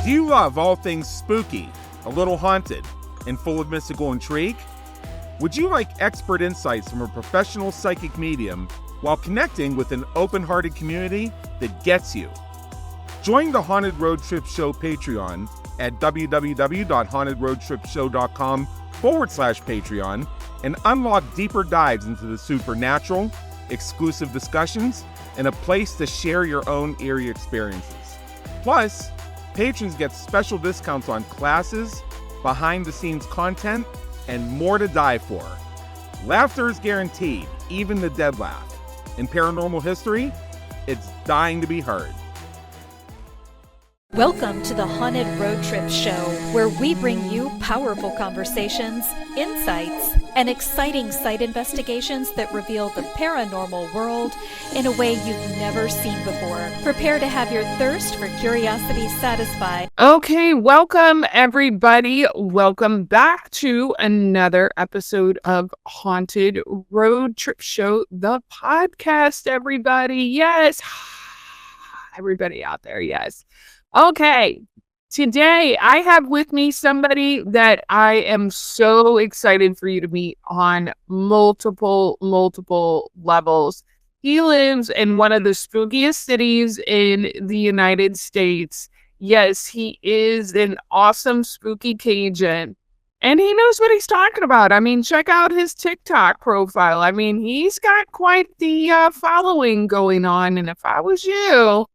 Do you love all things spooky, a little haunted, and full of mystical intrigue? Would you like expert insights from a professional psychic medium while connecting with an open-hearted community that gets you? Join the Haunted Road Trip Show Patreon at www.hauntedroadtripshow.com/Patreon and unlock deeper dives into the supernatural, exclusive discussions, and a place to share your own eerie experiences. Plus, patrons get special discounts on classes, behind-the-scenes content, and more to die for. Laughter is guaranteed, even the dead laugh. In paranormal history, it's dying to be heard. Welcome to the Haunted Road Trip Show, where we bring you powerful conversations, insights, and exciting site investigations that reveal the paranormal world in a way you've never seen before. Prepare to have your thirst for curiosity satisfied. Okay, welcome everybody. Welcome back to another episode of Haunted Road Trip Show, the podcast, everybody. Yes. Everybody out there, yes. Okay, today I have with me somebody that I am so excited for you to meet on multiple levels. He lives in one of the spookiest cities in the United States. Yes, he is an awesome spooky Cajun, and he knows what he's talking about. I mean, check out his TikTok profile. I mean, he's got quite the following going on, and if I was you,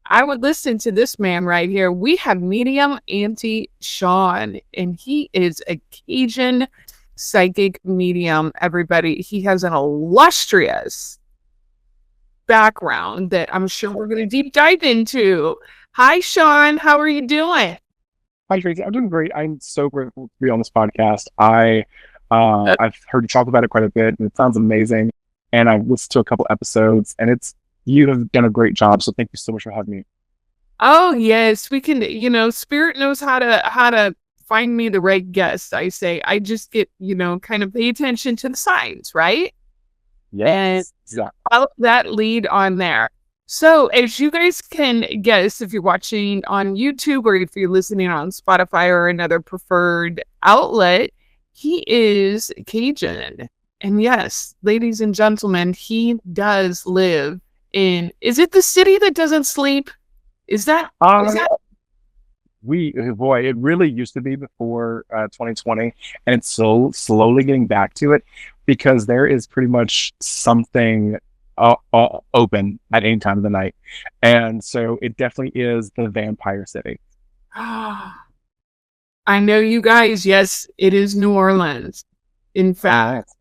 I would listen to this man right here. We have medium Auntie Sean, and he is a Cajun psychic medium, everybody. He has an illustrious background that I'm sure we're going to deep dive into. Hi, Sean. How are you doing? Hi, Tracy. I'm doing great. I'm so grateful to be on this podcast. I've heard you talk about it quite a bit, and it sounds amazing. And I've listened to a couple episodes, and you have done a great job. So thank you so much for having me. Oh, yes. We can, Spirit knows how to find me the right guest. I say, I just get, kind of pay attention to the signs, right? Yes. And follow that lead on there. So as you guys can guess, if you're watching on YouTube or if you're listening on Spotify or another preferred outlet, he is Cajun. And yes, ladies and gentlemen, he does live is it the city that doesn't sleep? It really used to be before 2020, and it's so slowly getting back to it because there is pretty much something open at any time of the night. And so it definitely is the vampire city. I know you guys. Yes, it is New Orleans. In fact,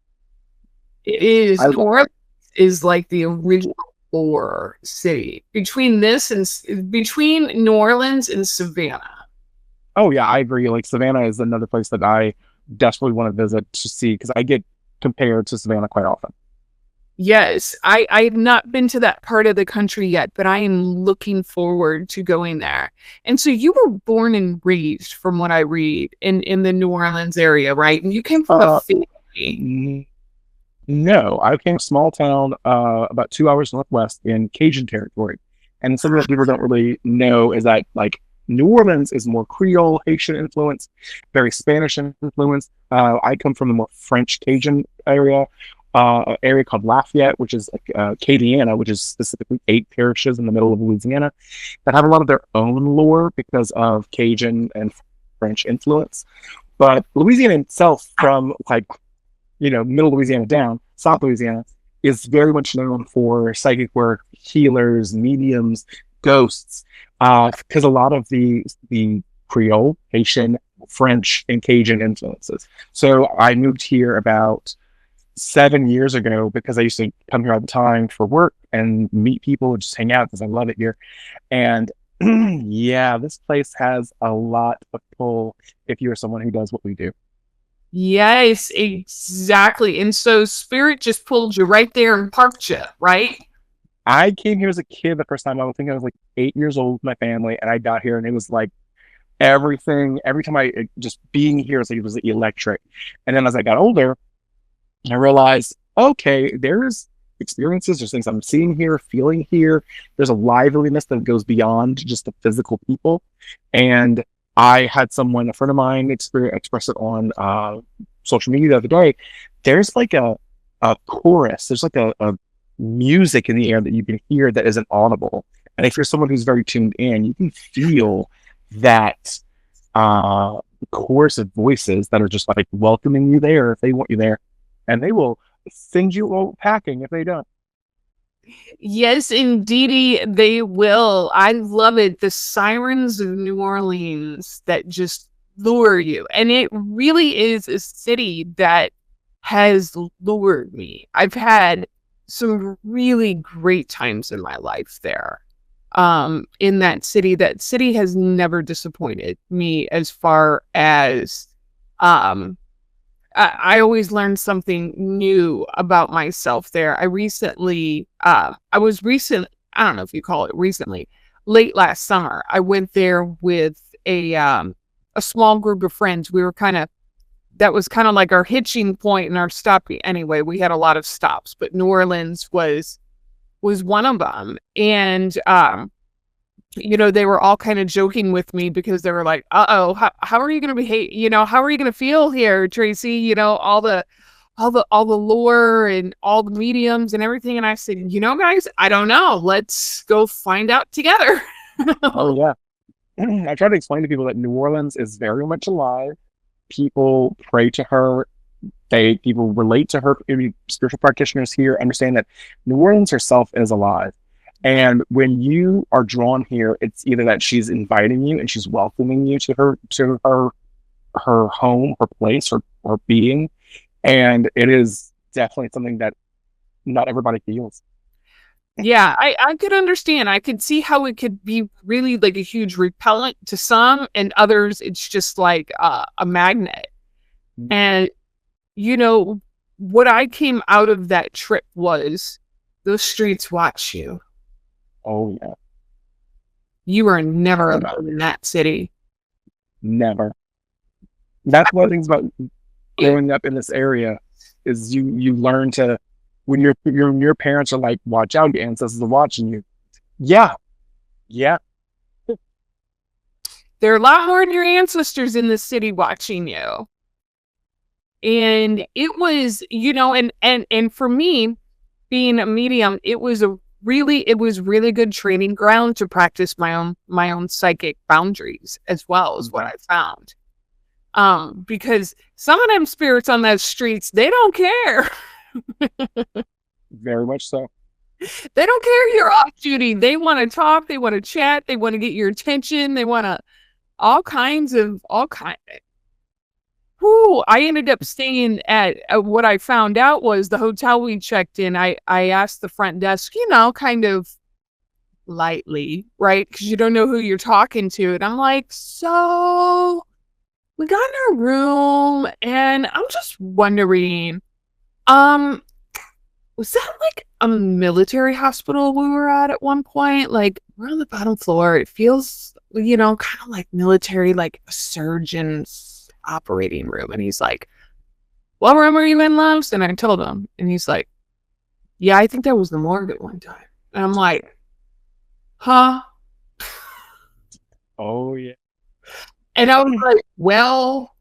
it is. New Orleans is like the original or city between New Orleans and Savannah. Oh yeah, I agree. Like Savannah is another place that I desperately want to visit to see because I get compared to Savannah quite often. Yes, I've not been to that part of the country yet, but I am looking forward to going there. And so you were born and raised, from what I read, in the New Orleans area, right? And you came from a family. No, I came from a small town about 2 hours northwest in Cajun territory. And something that people don't really know is that like New Orleans is more Creole, Haitian influence, very Spanish influence. I come from the more French Cajun area called Lafayette, which is like Acadiana, which is specifically 8 parishes in the middle of Louisiana that have a lot of their own lore because of Cajun and French influence. But Louisiana itself, from middle Louisiana down, South Louisiana, is very much known for psychic work, healers, mediums, ghosts, because a lot of the Creole, Haitian, French, and Cajun influences. So I moved here about 7 years ago because I used to come here all the time for work and meet people and just hang out because I love it here. And yeah, this place has a lot of pull if you're someone who does what we do. Yes, exactly. And so Spirit just pulled you right there and parked you, right? I came here as a kid the first time. I think I was like 8 years old with my family, and I got here, and it was like everything. Every time just being here it was electric. And then as I got older, I realized, okay, there's experiences. There's things I'm seeing here, feeling here. There's a liveliness that goes beyond just the physical people. And I had a friend of mine, express it on social media the other day. There's like a chorus. There's like a music in the air that you can hear that isn't audible. And if you're someone who's very tuned in, you can feel that chorus of voices that are just like welcoming you there if they want you there. And they will send you all packing if they don't. Yes, indeedy, they will. I love it. The sirens of New Orleans that just lure you. And it really is a city that has lured me. I've had some really great times in my life there. In that city. That city has never disappointed me as far as I always learned something new about myself there. I don't know if you call it recently, late last summer, I went there with a small group of friends. That was kind of like our hitching point and our stop. Anyway, we had a lot of stops, but New Orleans was one of them. And, they were all kind of joking with me because they were like, how are you going to behave? How are you going to feel here, Tracy? All the lore and all the mediums and everything. And I said, guys, I don't know. Let's go find out together. Oh yeah. I try to explain to people that New Orleans is very much alive. People pray to her. People relate to her. Spiritual practitioners here understand that New Orleans herself is alive. And when you are drawn here, it's either that she's inviting you and she's welcoming you to her home, her place, her being. And it is definitely something that not everybody feels. Yeah, I could understand. I could see how it could be really like a huge repellent to some, and others it's just like a magnet. And what I came out of that trip was those streets watch you. Oh yeah. You are never alone in that city. Never. That's one of the things about growing up in this area is you learn to, when your parents are like, watch out, your ancestors are watching you. Yeah. Yeah. There are a lot more than your ancestors in this city watching you. And it was, and for me, being a medium, it was really good training ground to practice my own psychic boundaries as well, is what I found. Because some of them spirits on those streets, they don't care. Very much so. They don't care you're off duty. They want to talk. They want to chat. They want to get your attention. They want to all kinds of. I ended up staying at what I found out was the hotel we checked in. I asked the front desk, kind of lightly, right? Because you don't know who you're talking to. And I'm like, so we got in our room and I'm just wondering, was that like a military hospital we were at one point? Like, we're on the bottom floor. It feels, kind of like military, like a surgeon's operating room. And he's like, what room are you in, loves? And I told him, and he's like, yeah, I think that was the morgue at one time. And I'm like, huh? Oh yeah. And I was like, well,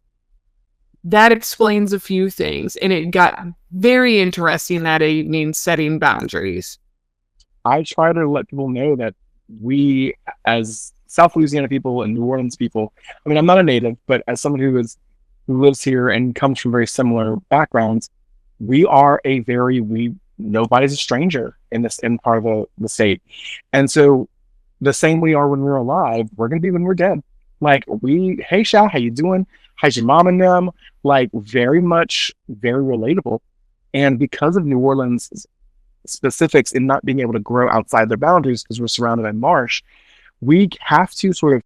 that explains a few things. And it got very interesting that evening, setting boundaries. I try to let people know that we, as South Louisiana people and New Orleans people, I mean, I'm not a native, but as someone who lives here and comes from very similar backgrounds, nobody's a stranger in part of the state. And so the same we are when we're alive, we're going to be when we're dead. Like, hey, Sha, how you doing? How's your mom and them? Like, very much, very relatable. And because of New Orleans' specifics in not being able to grow outside their boundaries because we're surrounded by marsh, we have to sort of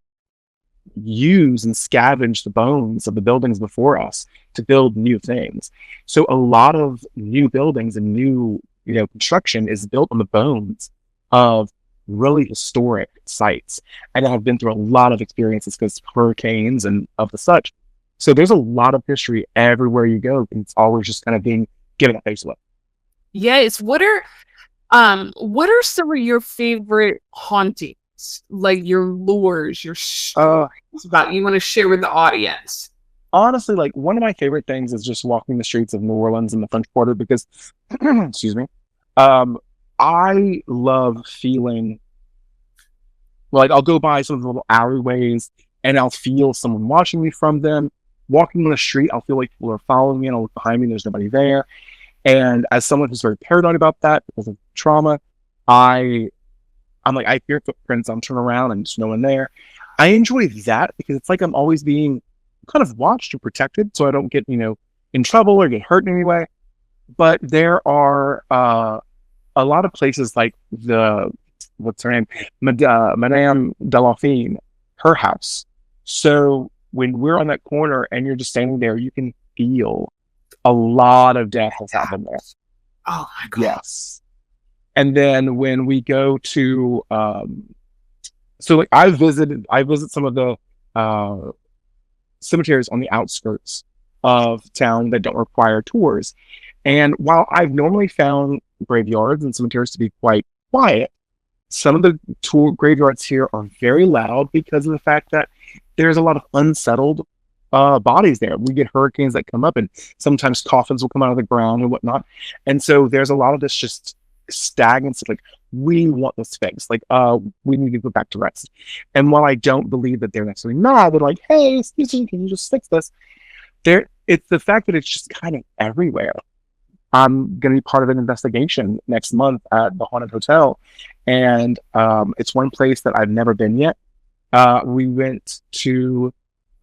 use and scavenge the bones of the buildings before us to build new things. So a lot of new buildings and new, construction is built on the bones of really historic sites. And I've been through a lot of experiences because hurricanes and of the such. So there's a lot of history everywhere you go. And it's always just kind of being given a facelift. Yes. What are some of your favorite hauntings? Like your lures, your stories about you want to share with the audience? Honestly, like one of my favorite things is just walking the streets of New Orleans in the French Quarter because, excuse me, I love feeling like I'll go by some of the little alleyways and I'll feel someone watching me from them. Walking on the street, I'll feel like people are following me and I'll look behind me, there's nobody there. And as someone who's very paranoid about that because of trauma, I'm like, I hear footprints, I'm turning around and there's no one there. I enjoy that because it's like I'm always being kind of watched and protected so I don't get, in trouble or get hurt in any way. But there are a lot of places like what's her name? Madame Delphine, her house. So when we're on that corner and you're just standing there, you can feel a lot of death has happened there. Oh my God. Yes. And then when we go to, so like I visit some of the cemeteries on the outskirts of town that don't require tours. And while I've normally found graveyards and cemeteries to be quite quiet, some of the tour graveyards here are very loud because of the fact that there's a lot of unsettled bodies there. We get hurricanes that come up and sometimes coffins will come out of the ground and whatnot. And so there's a lot of this just stagnancy, like we want this fixed, like we need to go back to rest. And while I don't believe that they're necessarily mad, they're like, hey, excuse me, can you just fix this? It's the fact that it's just kind of everywhere. I'm going to be part of an investigation next month at the Haunted Hotel. And it's one place that I've never been yet. We went to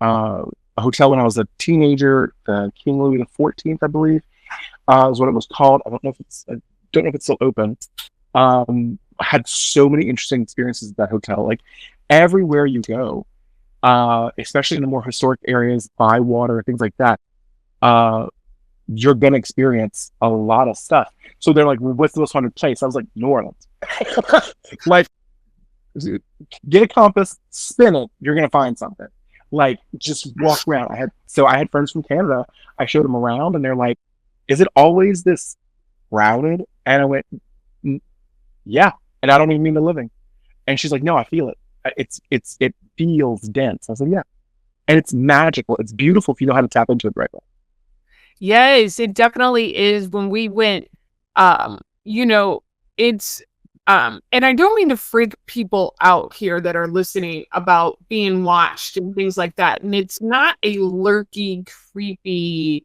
a hotel when I was a teenager, King Louis XIV, I believe, is what it was called. I don't know if it's still open. I had so many interesting experiences at that hotel. Like everywhere you go, especially in the more historic areas by water, things like that, you're going to experience a lot of stuff. So they're like, well, what's the most haunted place? I was like, New Orleans. Like, get a compass, spin it, you're going to find something. Like, just walk around. I had friends from Canada. I showed them around and they're like, is it always this crowded? And I went, yeah. And I don't even mean the living. And she's like, no, I feel it. It feels dense. I said, yeah. And it's magical. It's beautiful if you know how to tap into it right away. Yes, it definitely is. When we went, it's, and I don't mean to freak people out here that are listening about being watched and things like that. And it's not a lurky, creepy,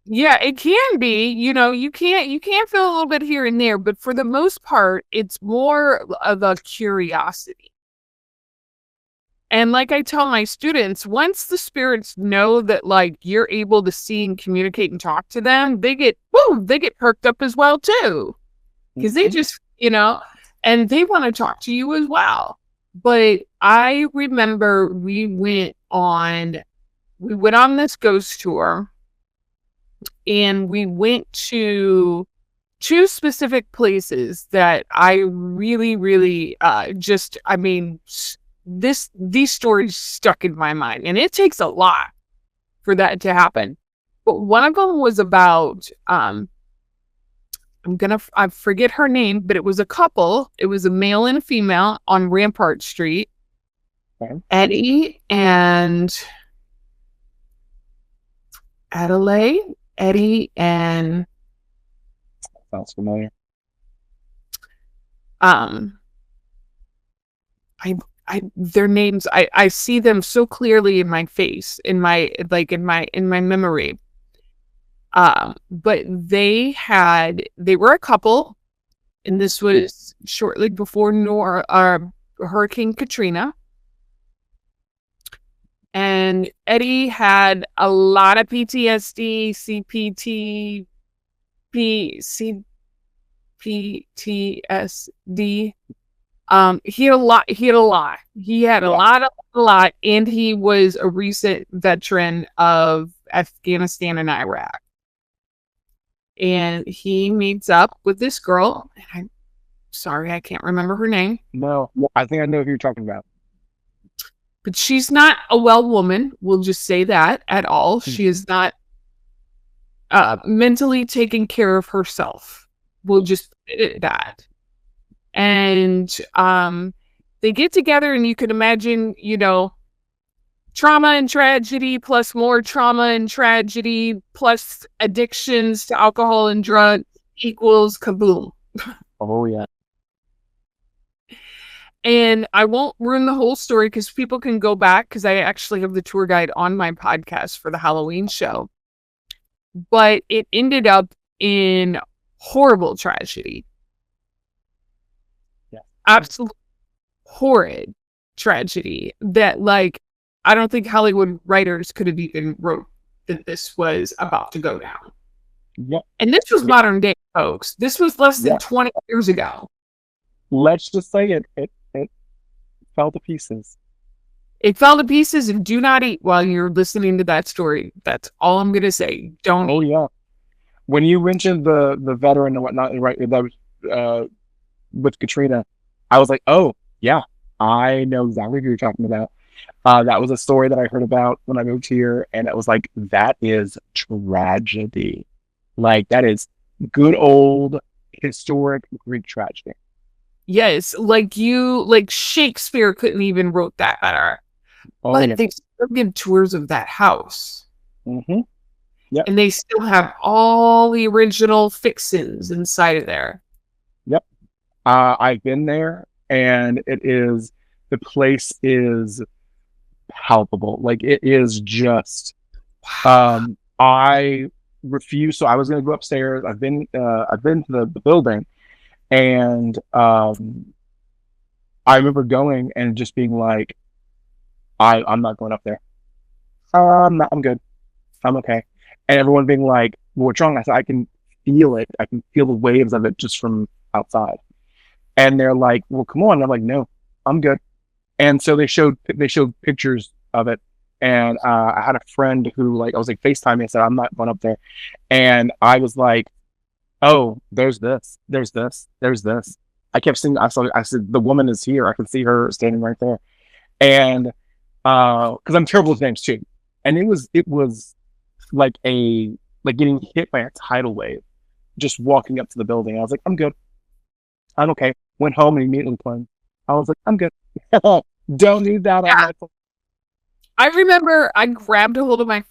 yeah, it can be, you can feel a little bit here and there, but for the most part, it's more of a curiosity. And like I tell my students, once the spirits know that like you're able to see and communicate and talk to them, they get perked up as well too. Because they just, and they want to talk to you as well. But I remember we went on this ghost tour and we went to two specific places that I really, really these stories stuck in my mind, and it takes a lot for that to happen. But one of them was about I forget her name, but it was a couple. It was a male and a female on Rampart Street. Okay. Eddie and Adelaide. Eddie and sounds familiar. Their names, I see them so clearly in my face, in my memory. But they were a couple, and this was shortly before Hurricane Katrina. And Eddie had a lot of PTSD, CPTSD. He had a lot, and he was a recent veteran of Afghanistan and Iraq. And he meets up with this girl, and I'm sorry, I can't remember her name. No, I think I know who you're talking about. But she's not a well woman, we'll just say that, at all. She is not mentally taking care of herself. We'll just put it at that. And they get together, and you can imagine, trauma and tragedy plus more trauma and tragedy plus addictions to alcohol and drugs equals kaboom. Oh, yeah. And I won't ruin the whole story because people can go back, because I actually have the tour guide on my podcast for the Halloween show. But it ended up in horrible tragedy. Yeah. Absolute horrid tragedy that, like, I don't think Hollywood writers could have even wrote that this was about to go down. Yep. And this was modern day, folks. This was less than 20 years ago. Let's just say it fell to pieces. It fell to pieces, and do not eat while you're listening to that story. That's all I'm going to say. Don't eat. Oh, yeah. When you mentioned the veteran and whatnot, right, that was with Katrina, I was like, oh, yeah, I know exactly who you're talking about. That was a story that I heard about when I moved here, and it was like, that is tragedy. Like, that is good old historic Greek tragedy. Yes, like Shakespeare couldn't even wrote that better. Oh, But yeah. they still give tours of that house. Mm-hmm. Yep. And they still have all the original fixins inside of there. Yep. I've been there, and the place is palpable. Like, it is just, I refuse. So I was going to go upstairs. I've been to the building, and I remember going and just being like, I'm not going up there. I'm good. I'm okay. And everyone being like, well, what's wrong? I said, I can feel it. I can feel the waves of it just from outside. And they're like, well, come on. And I'm like, no, I'm good. And so they showed pictures of it. And I had a friend who, like, I was like FaceTiming. I said, I'm not going up there. And I was like, oh, there's this. I kept seeing, I said, the woman is here. I can see her standing right there. And because I'm terrible with names too. And it was like getting hit by a tidal wave, just walking up to the building. I was like, I'm good. I'm okay. Went home and immediately plunged. I was like, I'm good. Don't need that. Yeah. I remember I grabbed a hold of my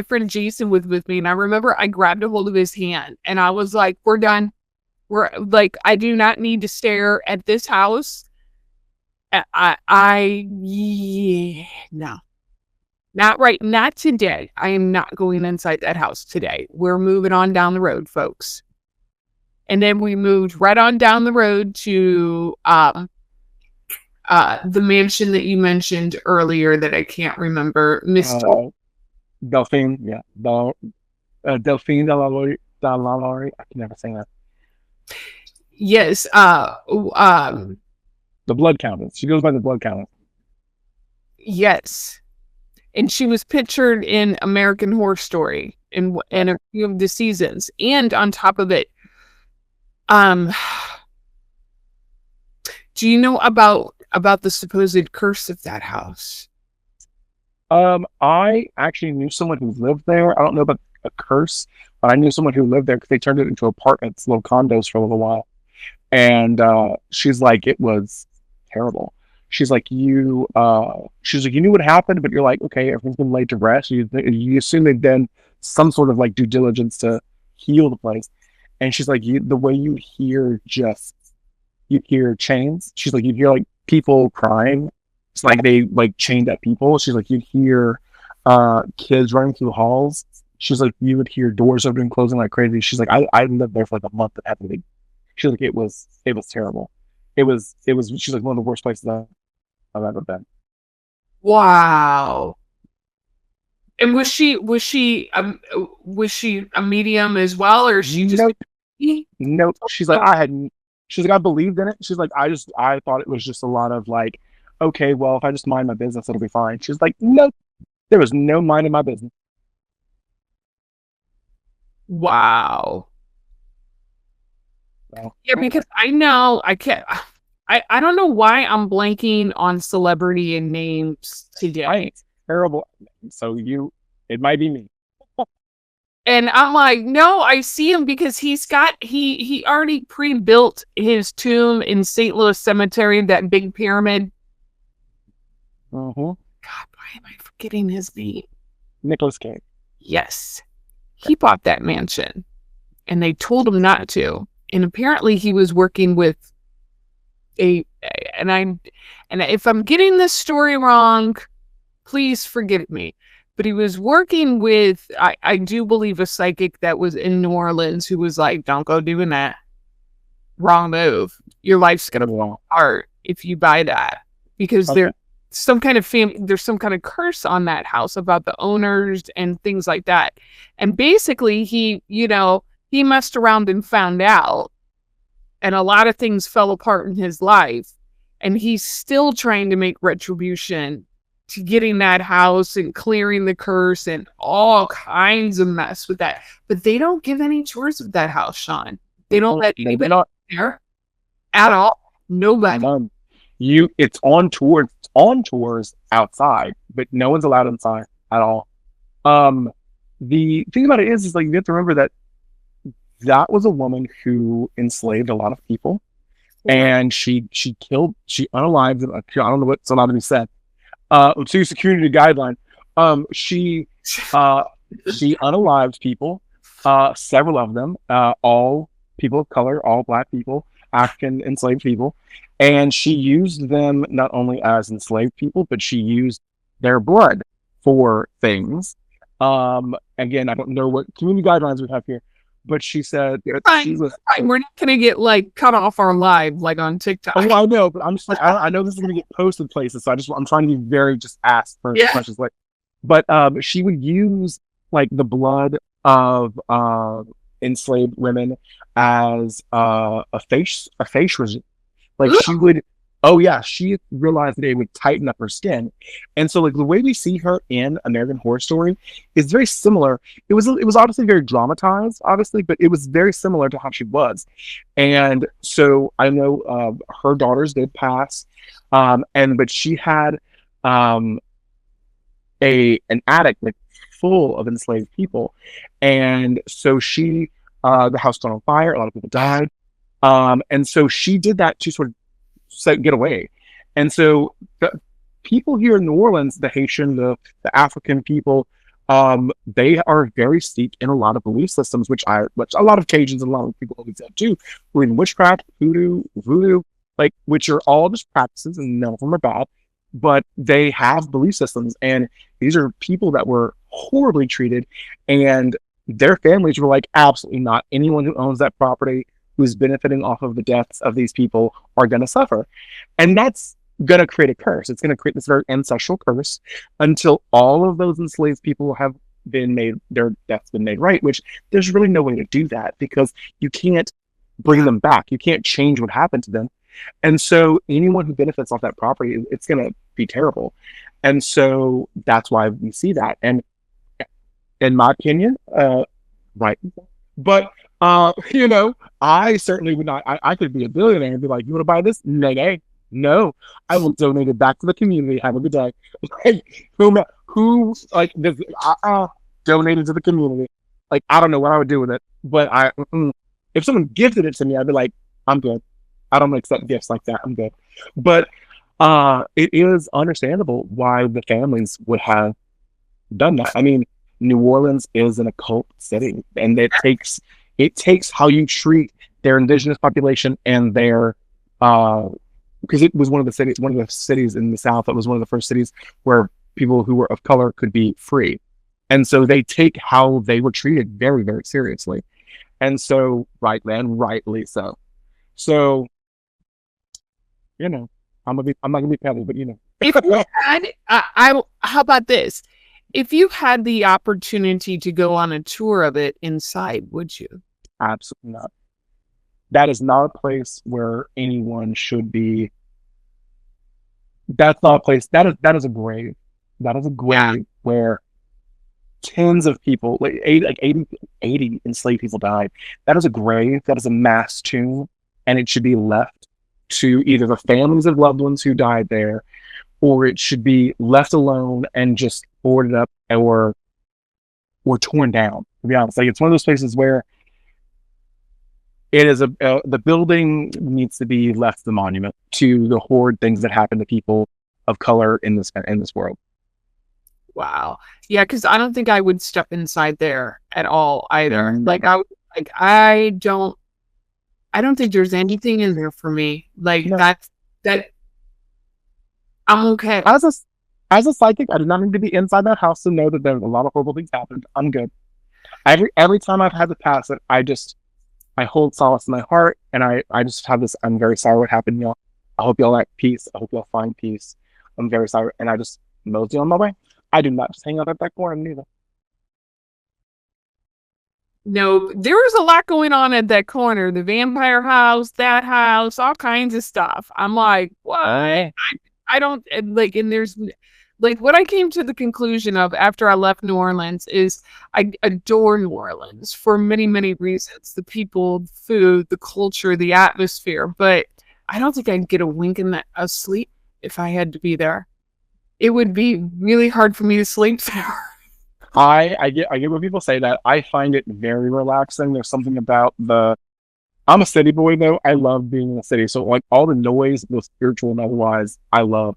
friend Jason was with me, and I remember I grabbed a hold of his hand, and I was like, we're done. We're like, I do not need to stare at this house. No. Not today. I am not going inside that house today. We're moving on down the road, folks. And then we moved right on down the road to the mansion that you mentioned earlier that I can't remember. Mr. Delphine, yeah. Delphine de la Laurie. I can never say that. Yes. The blood countess. She goes by the blood countess. Yes. And she was pictured in American Horror Story in a few of the seasons. And on top of it, do you know about the supposed curse of that house? I actually knew someone who lived there. I don't know about a curse, but I knew someone who lived there because they turned it into apartments, little condos for a little while. And she's like, it was terrible. She's like, you knew what happened, but you're like, okay, everything's been laid to rest. You assume they've done some sort of like due diligence to heal the place. And she's like, the way you hear chains. She's like, you hear like people crying. It's like they like chained up people. She's like, you'd hear kids running through the halls. She's like, you would hear doors opening and closing like crazy. She's like, I lived there for like a month and had to leave. She's like, it was terrible. It was she's like one of the worst places I've ever been. Wow. And was she a medium as well, or she just Nope. She's like, I believed in it. She's like, I thought it was just a lot of like, okay, well, if I just mind my business, it'll be fine. She's like, nope. There was no mind in my business. Wow. Well, Yeah, because I know I can't. I don't know why I'm blanking on celebrity and names today. I ain't terrible. So it might be me. And I'm like, no, I see him because he already pre-built his tomb in St. Louis Cemetery, that big pyramid. Uh-huh. God, why am I forgetting his name? Nicolas Cage. Yes. He bought that mansion and they told him not to. And apparently he was working with and if I'm getting this story wrong, please forgive me. But he was working with, I do believe, a psychic that was in New Orleans who was like, don't go doing that. Wrong move. Your life's going to fall apart if you buy that. Because there's some kind of curse on that house about the owners and things like that. And basically he messed around and found out. And a lot of things fell apart in his life. And he's still trying to make retribution to getting that house and clearing the curse and all kinds of mess with that. But they don't give any tours of that house, Sean. They don't let anybody there at all. Nobody. It's on tours outside, but no one's allowed inside at all. The thing about it is like, you have to remember that was a woman who enslaved a lot of people, and she unalived them. I don't know what's allowed to be said. To security guideline, she unalived people, several of them, all people of color, all Black people, African enslaved people, and she used them not only as enslaved people, but she used their blood for things. Again, I don't know what community guidelines we have here, but she said we're not gonna get like cut off our live like on TikTok. Oh, I know, but I'm just like, I know this is gonna get posted places, so I'm trying to be very just asked for questions. Like, but she would use like the blood of enslaved women as a face regime. Like she realized that it would tighten up her skin. And so like the way we see her in American Horror Story is very similar. It was obviously very dramatized, obviously, but it was very similar to how she was. And so I know her daughters did pass, but she had an attic like full of enslaved people. And so the house caught on fire, a lot of people died. And so she did that to sort of get away. And so the people here in New Orleans, the Haitian, the African people, they are very steeped in a lot of belief systems, which a lot of Cajuns and a lot of people always have too. We're in witchcraft, voodoo, like, which are all just practices, and none of them are bad, but they have belief systems. And these are people that were horribly treated, and their families were like, absolutely not. Anyone who owns that property, who's benefiting off of the deaths of these people, are going to suffer. And that's going to create a curse. It's going to create this very ancestral curse until all of those enslaved people have their deaths been made right, which there's really no way to do that, because you can't bring them back. You can't change what happened to them. And so anyone who benefits off that property, it's going to be terrible. And so that's why we see that. And in my opinion, right. But, I certainly would not. I could be a billionaire and be like, you want to buy this? No, I will donate it back to the community. Have a good day. Who like this? Donated to the community. Like, I don't know what I would do with it, but if someone gifted it to me, I'd be like, I'm good. I don't accept gifts like that. I'm good. But it is understandable why the families would have done that. I mean, New Orleans is an occult city, and it takes how you treat their indigenous population and their because it was one of the cities in the South that was one of the first cities where people who were of color could be free. And so they take how they were treated very, very seriously. And so, rightly so. So, I'm not gonna be petty, but If you had, how about this? If you had the opportunity to go on a tour of it inside, would you? Absolutely not. That is not a place where anyone should be. That's not a place. That is a grave. That is a grave where tens of people, like 80 enslaved people died. That is a grave. That is a mass tomb, and it should be left to either the families of loved ones who died there, or it should be left alone and just boarded up or torn down. to be honest. Like, it's one of those places where it is the building needs to be left the monument to the horrid things that happen to people of color in this world. Wow. Yeah, because I don't think I would step inside there at all either. Like I don't think there's anything in there for me. Like No. that I'm okay. As a psychic, I did not need to be inside that house to know that there was a lot of horrible things happened. I'm good. Every time I've had to pass it, I hold solace in my heart, and I just have this, I'm very sorry what happened, y'all. I hope y'all like peace. I hope y'all find peace. I'm very sorry. And I just mosey on my way. I do not just hang out at that corner neither. No, there was a lot going on at that corner. The vampire house, that house, all kinds of stuff. I'm like, what? I don't like, and there's like what I came to the conclusion of after I left New Orleans is I adore New Orleans for many, many reasons. The people, the food, the culture, the atmosphere. But I don't think I'd get a wink of sleep if I had to be there. It would be really hard for me to sleep there. I get when people say that. I find it very relaxing. There's something about I'm a city boy though. I love being in the city. So like all the noise, both spiritual and otherwise, I love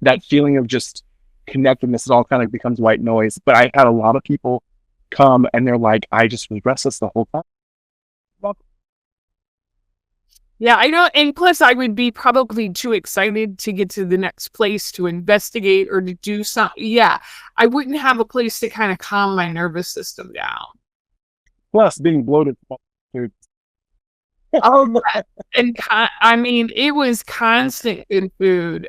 that feeling of just connectedness. It all kind of becomes white noise. But I've had a lot of people come and they're like, I just was restless the whole time. Yeah, I know. And plus, I would be probably too excited to get to the next place to investigate or to do something. Yeah, I wouldn't have a place to kind of calm my nervous system down. Plus, being bloated. Dude. Oh, and I mean, it was constant in food.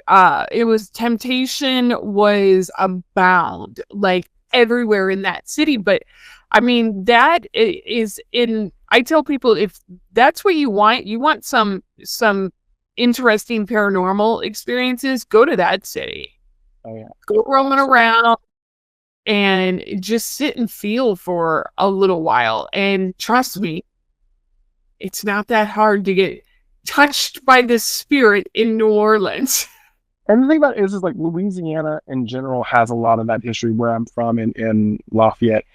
It was temptation was abound, like everywhere in that city. But I mean, that is in. I tell people if that's what you want some interesting paranormal experiences, go to that city. Oh yeah, go roaming around and just sit and feel for a little while. And trust me, it's not that hard to get touched by the spirit in New Orleans. And the thing about it is like Louisiana in general has a lot of that history where I'm from in Lafayette.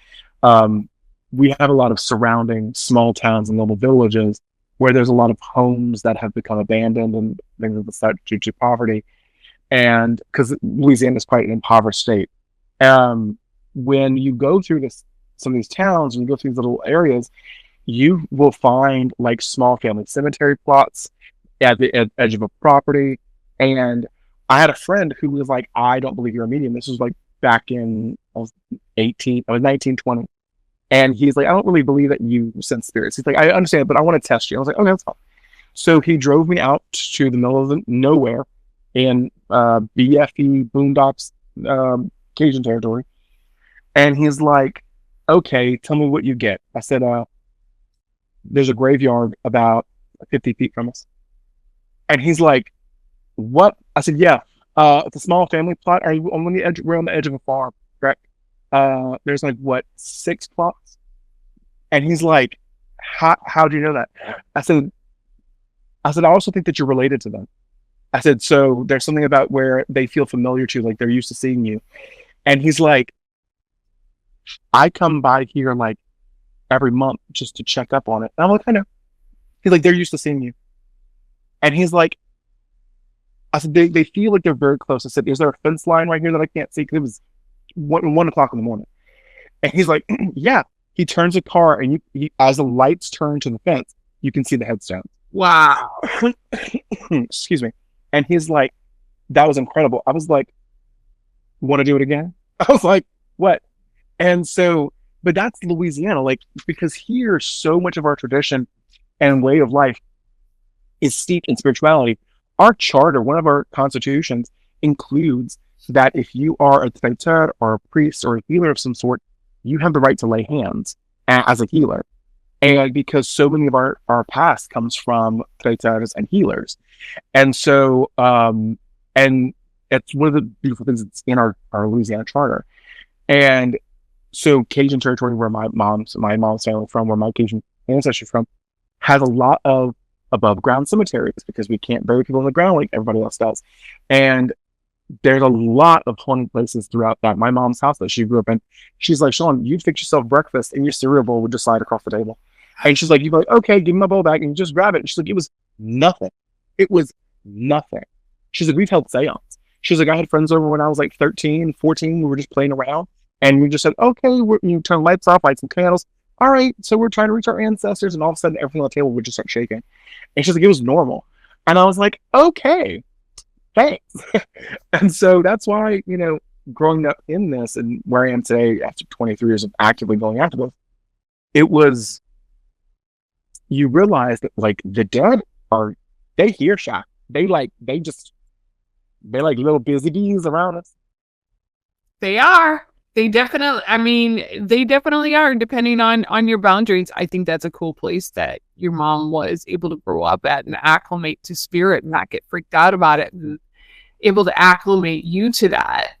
We have a lot of surrounding small towns and little villages where there's a lot of homes that have become abandoned and things of the such due to poverty. And because Louisiana is quite an impoverished state. When you go through some of these towns and you go through these little areas, you will find like small family cemetery plots at the edge of a property. And I had a friend who was like, I don't believe you're a medium. This was like back in, I was 19, 20. And he's like, I don't really believe that you sense spirits. He's like, I understand, but I want to test you. I was like, okay, that's fine. So he drove me out to the middle of nowhere in BFE Boondocks, Cajun territory. And he's like, okay, tell me what you get. I said, there's a graveyard about 50 feet from us. And he's like, what? I said, yeah, it's a small family plot. Are you on the edge? We're on the edge of a farm, correct? There's like what, 6 plots? And he's like, how do you know that? I said, I also think that you're related to them. I said, so there's something about where they feel familiar to, like they're used to seeing you. And he's like, I come by here like every month just to check up on it. And I'm like, I know. He's like, they're used to seeing you. And he's like, I said, they feel like they're very close. I said, is there a fence line right here that I can't see? Because it was 1 o'clock in the morning. And he's like, yeah. He turns a car and as the lights turn to the fence, you can see the headstones. Wow. Excuse me. And he's like, that was incredible. I was like, want to do it again? I was like, what? And so, but that's Louisiana, like, because here, so much of our tradition and way of life is steeped in spirituality. Our charter, one of our constitutions, includes that if you are a traiteur or a priest or a healer of some sort, you have the right to lay hands as a healer. And because so many of our past comes from traiteurs and healers. And so, and it's one of the beautiful things that's in our Louisiana charter. And so Cajun territory, where my mom's family from, where my Cajun ancestry from, has a lot of above ground cemeteries because we can't bury people in the ground like everybody else does. And there's a lot of haunted places throughout that. My mom's house that she grew up in, she's like, Sean, you'd fix yourself breakfast and your cereal bowl would just slide across the table. And she's like, you'd be like, okay, give me my bowl back, and you just grab it. And she's like, it was nothing. It was nothing. She's like, we've held seance. She's like, I had friends over when I was like 13, 14. We were just playing around. And we just said, okay, you turn lights off, light some candles. All right, so we're trying to reach our ancestors. And all of a sudden, everything on the table would just start shaking. And she's like, it was normal. And I was like, okay, thanks. And so that's why, growing up in this and where I am today after 23 years of actively going after this, it was, you realize that like the dead they hear shot. They're like little busy bees around us. They are. They definitely are, depending on your boundaries. I think that's a cool place that your mom was able to grow up at and acclimate to spirit and not get freaked out about it, and able to acclimate you to that.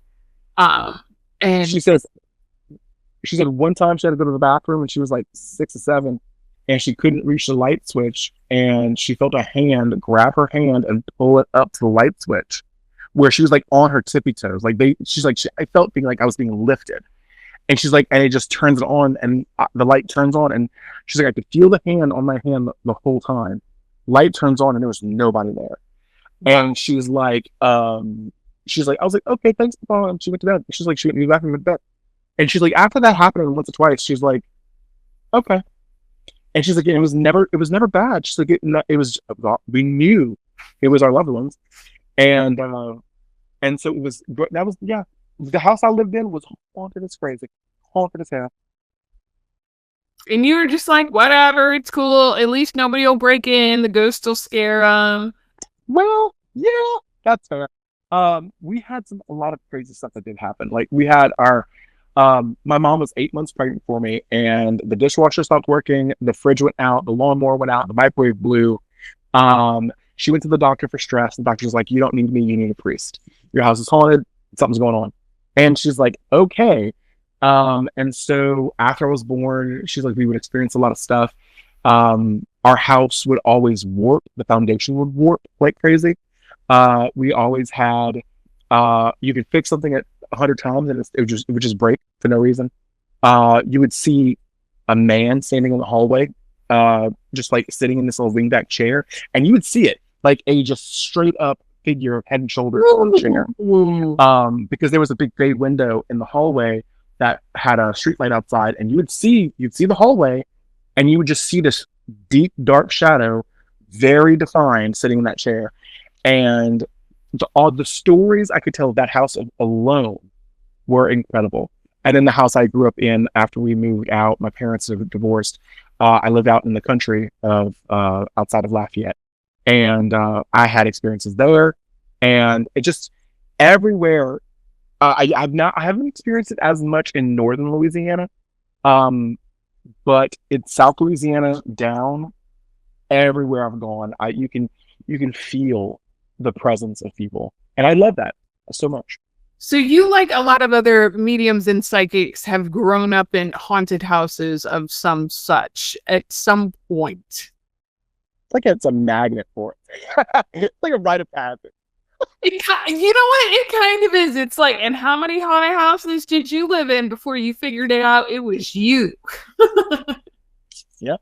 And she said one time she had to go to the bathroom and she was like 6 or 7 and she couldn't reach the light switch, and she felt a hand grab her hand and pull it up to the light switch where she was like on her tippy toes. Like I felt being like I was being lifted, and she's like, and it just turns it on and the light turns on, and she's like, I could feel the hand on my hand the whole time. Light turns on and there was nobody there. And she was like, I was like, okay, thanks, Papa. And she went to bed. She's like, she went me back in bed. And she's like, after that happened once or twice, she's like, okay. And she's like, it was never bad. She's like, we knew it was our loved ones. And so the house I lived in was haunted as crazy. Haunted as hell. And you were just like, whatever, it's cool. At least nobody will break in. The ghosts will scare them. Well, yeah, that's fair. We had a lot of crazy stuff that did happen. Like we had my mom was 8 months pregnant for me, and the dishwasher stopped working, the fridge went out, the lawnmower went out, the microwave blew. She went to the doctor for stress. The doctor was like, you don't need me, you need a priest. Your house is haunted, something's going on. And she's like, okay. And so after I was born, she's like, we would experience a lot of stuff. Our house would always warp. The foundation would warp like crazy. We always had, you could fix something at 100 times and it would just break for no reason. You would see a man standing in the hallway, just like sitting in this little wingback chair, and you would see it like a just straight up figure of head and shoulders on the chair. Because there was a big bay window in the hallway that had a street light outside, and you'd see the hallway, and you would just see this deep dark shadow, very defined, sitting in that chair. And all the stories I could tell of that house alone were incredible. And in the house I grew up in, after we moved out, my parents were divorced. I lived out in the country of outside of Lafayette, and I had experiences there, and it just everywhere. I haven't experienced it as much in northern Louisiana, but it's South Louisiana down. Everywhere I've gone, you can feel the presence of people, and I love that so much. So you, like a lot of other mediums and psychics, have grown up in haunted houses of some such at some point. It's like it's a magnet for it. It's like a rite of passage. You know what? It kind of is. It's like, and how many haunted houses did you live in before you figured it out? It was you. Yeah.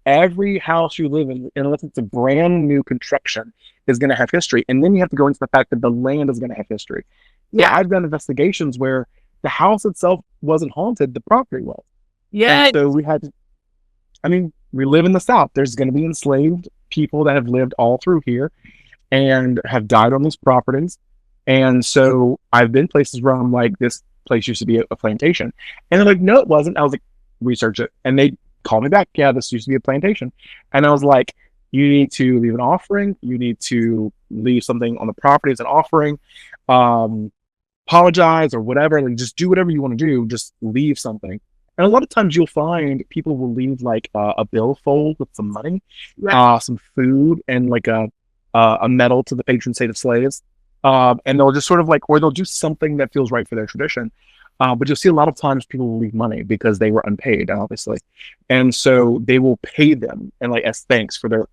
Every house you live in, unless it's a brand new construction, is going to have history. And then you have to go into the fact that the land is going to have history. Yeah, I've done investigations where the house itself wasn't haunted, the property was. Yeah. And so we had to, we live in the South. There's going to be enslaved people that have lived all through here and have died on these properties. And so I've been places where I'm like, this place used to be a plantation. And they're like, no, it wasn't. I was like, research it. And they called me back. Yeah, this used to be a plantation. And I was like, you need to leave an offering. You need to leave something on the property as an offering. Apologize or whatever. Like, just do whatever you want to do. Just leave something. And a lot of times you'll find people will leave like a billfold with some money, some food, and like a medal to the patron saint of slaves. And they'll just sort of like, or they'll do something that feels right for their tradition. But you'll see a lot of times people will leave money because they were unpaid, obviously. And so they will pay them and like as thanks for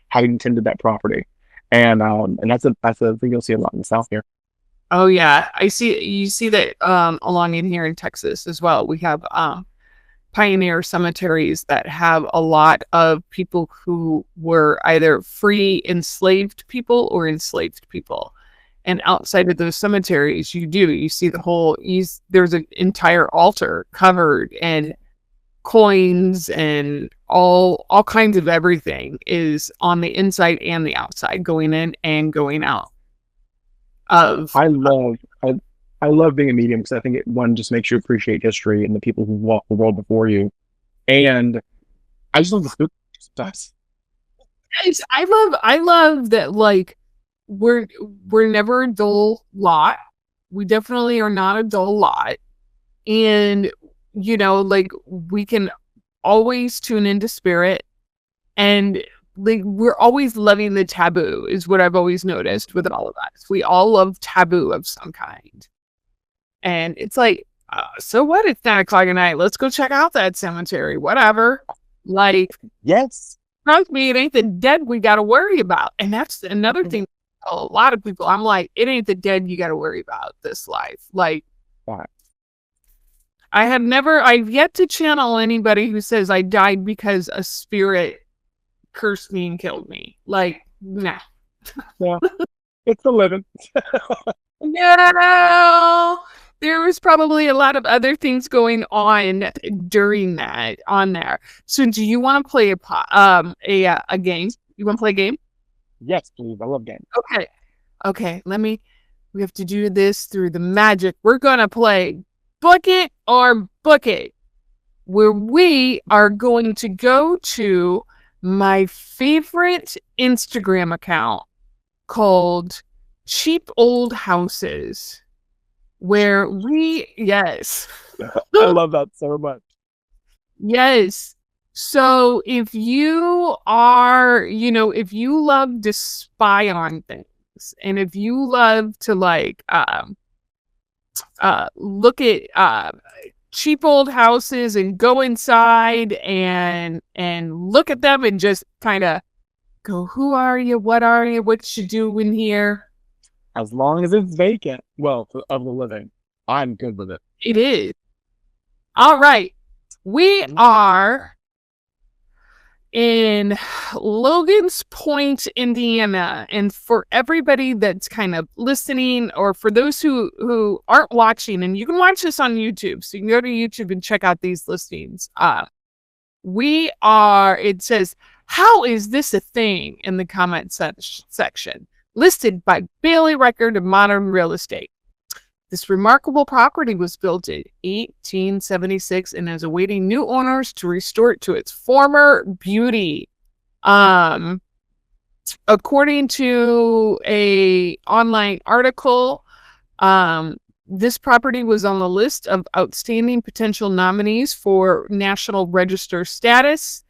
having tended that property. And that's a thing you'll see a lot in the South here. Oh yeah, you see that along in here in Texas as well. We have pioneer cemeteries that have a lot of people who were either free enslaved people or enslaved people. And outside of those cemeteries, you see there's an entire altar covered in coins and all kinds of everything is on the inside and the outside, going in and going out of. I love being a medium because I think one just makes you appreciate history and the people who walked the world before you. And I just love the food stuff. I love that, like, we're never a dull lot. We definitely are not a dull lot. And like, we can always tune into spirit, and like, we're always loving the taboo is what I've always noticed with all of us. We all love taboo of some kind. And it's like, so what? It's 9:00 at night. Let's go check out that cemetery. Whatever. Like, Yes. trust me, it ain't the dead we got to worry about. And that's another thing. A lot of people, I'm like, it ain't the dead you got to worry about this life. Like, Wow. I've yet to channel anybody who says I died because a spirit cursed me and killed me. Like, nah. Yeah. It's the living. No, there was probably a lot of other things going on during that on there. So, do you want to play a game? You want to play a game? Yes, please. I love games. Okay. We have to do this through the magic. We're gonna play Book It or Book It, where we are going to go to my favorite Instagram account called Cheap Old Houses, where yes. I love that so much. Yes. So if you are, if you love to spy on things, and if you love to like look at cheap old houses and go inside and look at them and just kind of go, who are you? What you doing here? As long as it's vacant, well, of the living, I'm good with it. It is. All right. We are in Logan's Point, Indiana. And for everybody that's kind of listening, or for those who aren't watching, and you can watch this on YouTube, so you can go to YouTube and check out these listings. It says, how is this a thing, in the comment section? Listed by Bailey Record of Modern Real Estate. This remarkable property was built in 1876 and is awaiting new owners to restore it to its former beauty. According to a online article, this property was on the list of outstanding potential nominees for National Register status.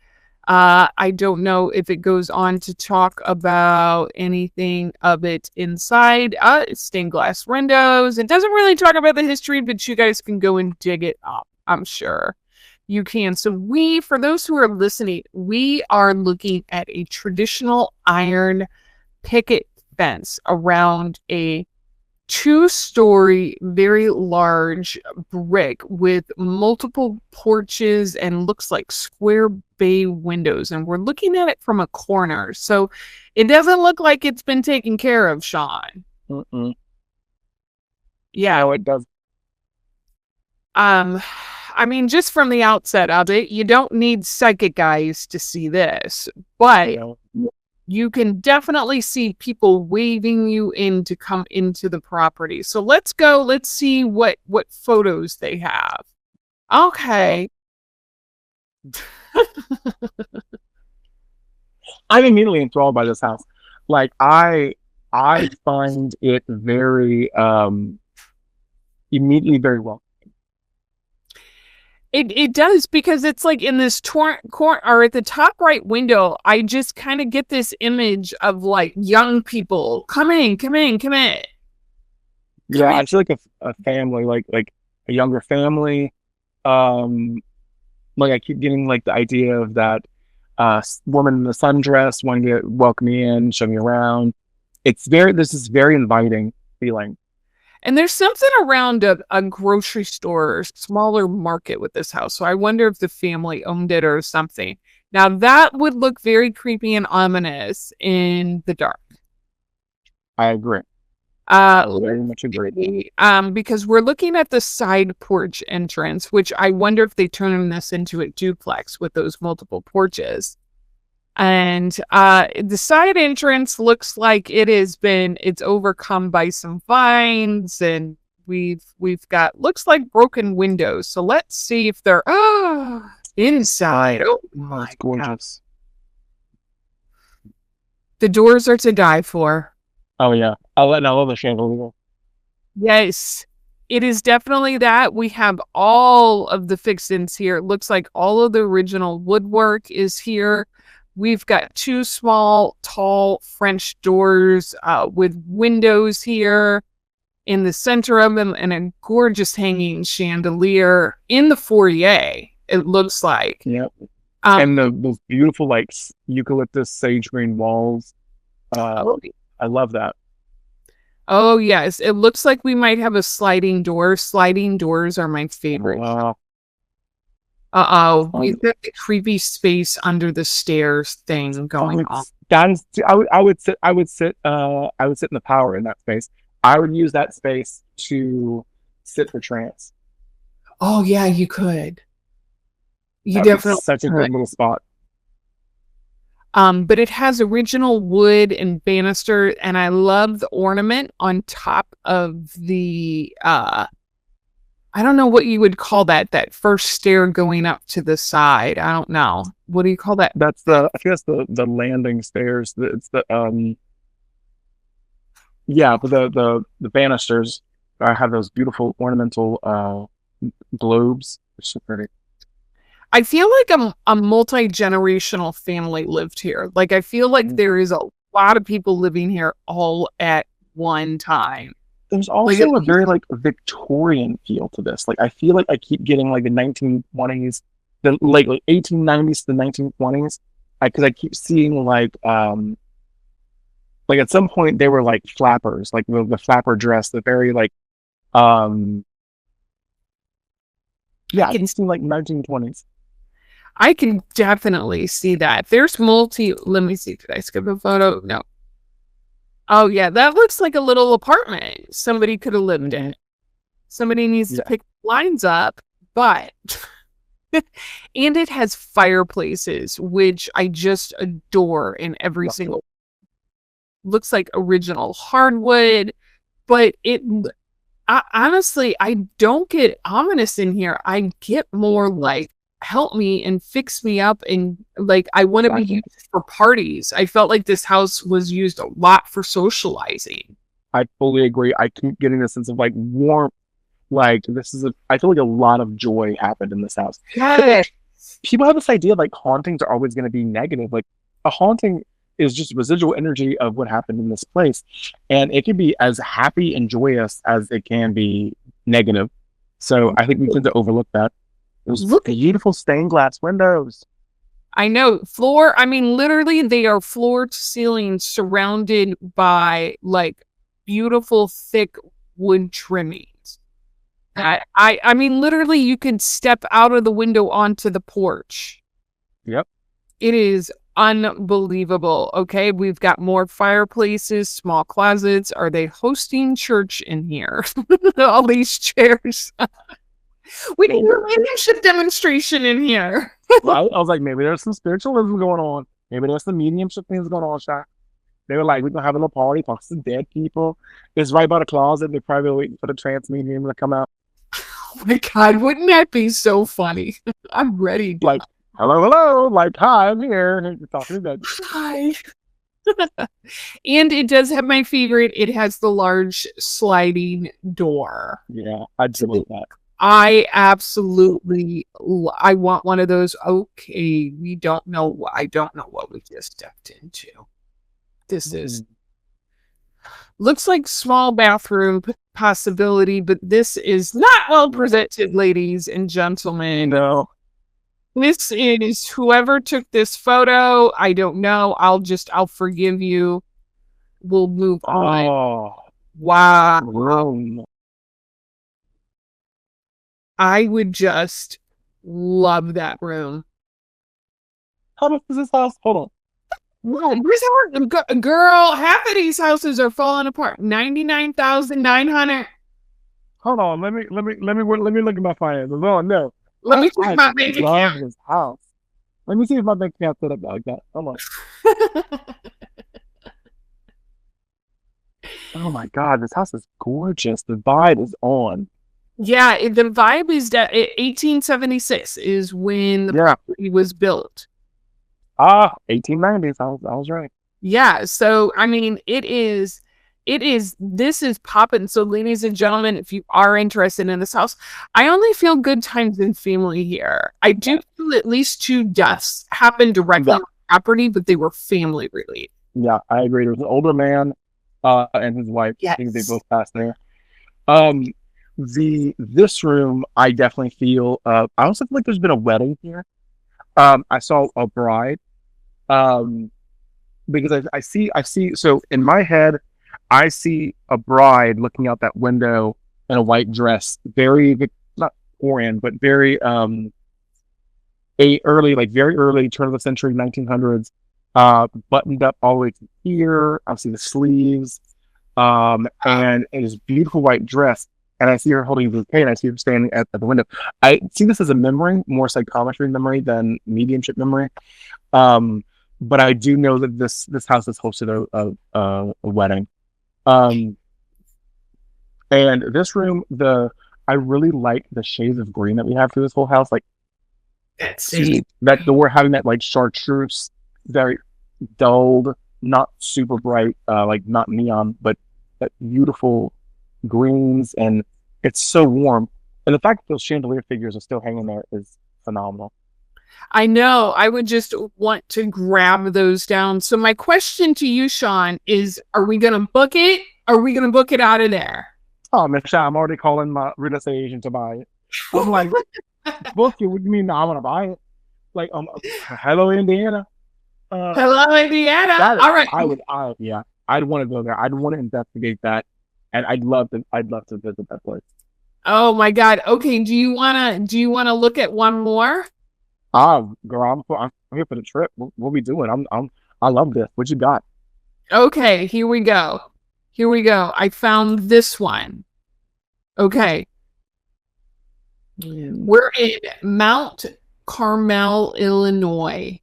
I don't know if it goes on to talk about anything of it inside. It's stained glass windows. It doesn't really talk about the history, but you guys can go and dig it up. I'm sure you can. So for those who are listening, we are looking at a traditional iron picket fence around a 2-story, very large brick with multiple porches and looks like square bay windows. And we're looking at it from a corner. So it doesn't look like it's been taken care of, Sean. Mm-mm. Yeah. No, it does. I mean, just from the outset of it, you don't need psychic eyes to see this, but you can definitely see people waving you in to come into the property. So let's go. Let's see what photos they have. Okay. I'm immediately enthralled by this house. Like, I find it very immediately very well. It does, because it's like in this corner or at the top right window, I just kind of get this image of like young people. Come in. Yeah, I feel like a family, like a younger family. Like, I keep getting like the idea of that woman in the sundress wanting to welcome me in, show me around. This is very inviting feeling. And there's something around a grocery store or smaller market with this house. So I wonder if the family owned it or something. Now that would look very creepy and ominous in the dark. I agree. Very much agree. Because we're looking at the side porch entrance, which I wonder if they turn this into a duplex with those multiple porches. And the side entrance looks like it's overcome by some vines, and we've got looks like broken windows. So let's see if they're inside. Oh my That's gorgeous. God. The doors are to die for. Oh yeah. I love the chandelier. Yes, it is definitely that. We have all of the fixings here. It looks like all of the original woodwork is here. We've got 2 small, tall French doors with windows here in the center of them, and a gorgeous hanging chandelier in the foyer, it looks like. Yep. And those beautiful, like, eucalyptus sage green walls. I love that. Oh, yes. It looks like we might have a sliding door. Sliding doors are my favorite. Wow. We've got the creepy space under the stairs thing going on. I would sit in the power in that space. I would use that space to sit for trance. Oh yeah, you could. You That'd be definitely such a could. good little spot. But it has original wood and banister, and I love the ornament on top of the I don't know what you would call that first stair going up to the side. I don't know. What do you call that? I think that's the landing stairs. It's the but the banisters have those beautiful ornamental globes. They're so pretty. I feel like a multi-generational family lived here. Like, I feel like there is a lot of people living here all at one time. There's also a very, like, Victorian feel to this. Like, I feel like I keep getting, like, the 1920s, the like 1890s to the 1920s. Because I keep seeing, like at some point they were, like, flappers, like the flapper dress, the very, like, I can see, like, 1920s. I can definitely see that. There's let me see, did I skip a photo? No. Oh yeah, that looks like a little apartment somebody could have lived in. Somebody needs to pick lines up, but and it has fireplaces, which I just adore in every single. Looks like original hardwood, but honestly, I don't get ominous in here. I get more like, help me and fix me up, and like, I want to be used for parties. I felt like this house was used a lot for socializing. I fully agree. I keep getting this sense of, like, warmth. Like, I feel like a lot of joy happened in this house. Yes. People have this idea like hauntings are always going to be negative. Like, a haunting is just residual energy of what happened in this place, and it can be as happy and joyous as it can be negative. So I think we tend to overlook that. Those beautiful stained glass windows. I know. Literally, they are floor to ceiling, surrounded by, like, beautiful thick wood trimmings. I mean, literally, you can step out of the window onto the porch. Yep. It is unbelievable. Okay, we've got more fireplaces, small closets. Are they hosting church in here? All these chairs. We need a leadership demonstration in here. I was like, maybe there's some spiritualism going on. Maybe there's some mediumship things going on, Shaq. They were like, we're going to have a little party for some dead people. It's right by the closet. They're probably waiting for the trance medium to come out. Oh my God, wouldn't that be so funny? I'm ready. Like, hello. Like, hi, I'm here. You're talking to that. Hi. And it does have my favorite. It has the large sliding door. Yeah, I do love that. I want one of those. Okay, I don't know what we just stepped into. This is looks like small bathroom possibility, but this is not well presented, ladies and gentlemen. No. This is whoever took this photo. I don't know. I'll forgive you. We'll move on. Oh, Wow. room. I would just love that room. How much is this house? Hold on. Girl, half of these houses are falling apart. 99,900. Hold on. Let me look at my finances. Oh no. Let me check my bank account. This house. Let me see if my bank account's set up like that. Hold on. Oh my God, this house is gorgeous. The vibe is on. Yeah, the vibe is that 1876 is when the property was built. 1890s. I was right. Yeah, so I mean, this is popping. So ladies and gentlemen, if you are interested in this house, I only feel good times in family here. I do feel at least 2 deaths happened directly on the property, but they were family related. Yeah, I agree. There was an older man and his wife. Yes. I think they both passed there. This room, I definitely feel. I also feel like there's been a wedding here. I saw a bride. Because I see. So in my head, I see a bride looking out that window in a white dress, very not Victorian, but very very early turn of the century, 1900s. Buttoned up all the way to here. I see the sleeves, and this beautiful white dress. And I see her holding a bouquet, and I see her standing at the window. I see this as a memory, more psychometry memory than mediumship memory. But I do know that this house has hosted a wedding. And this room, I really like the shades of green that we have through this whole house. Like, that door having that like chartreuse, very dulled, not super bright, like not neon, but that beautiful greens, and it's so warm. And the fact that those chandelier figures are still hanging there is phenomenal. I know. I would just want to grab those down. So my question to you, Sean, is: are we going to book it? Are we going to book it out of there? Oh, Michelle, I'm already calling my real estate agent to buy it. I'm like, book it? What do you mean? No, I want to buy it. Like, hello, Indiana. Hello, Indiana. All right. I'd want to go there. I'd want to investigate that, and I'd love to visit that place. Oh my God. Okay. Do you wanna look at one more? Girl, I'm here for the trip. What we doing? I love this. What you got? Okay, here we go. I found this one. Okay. We're in Mount Carmel, Illinois.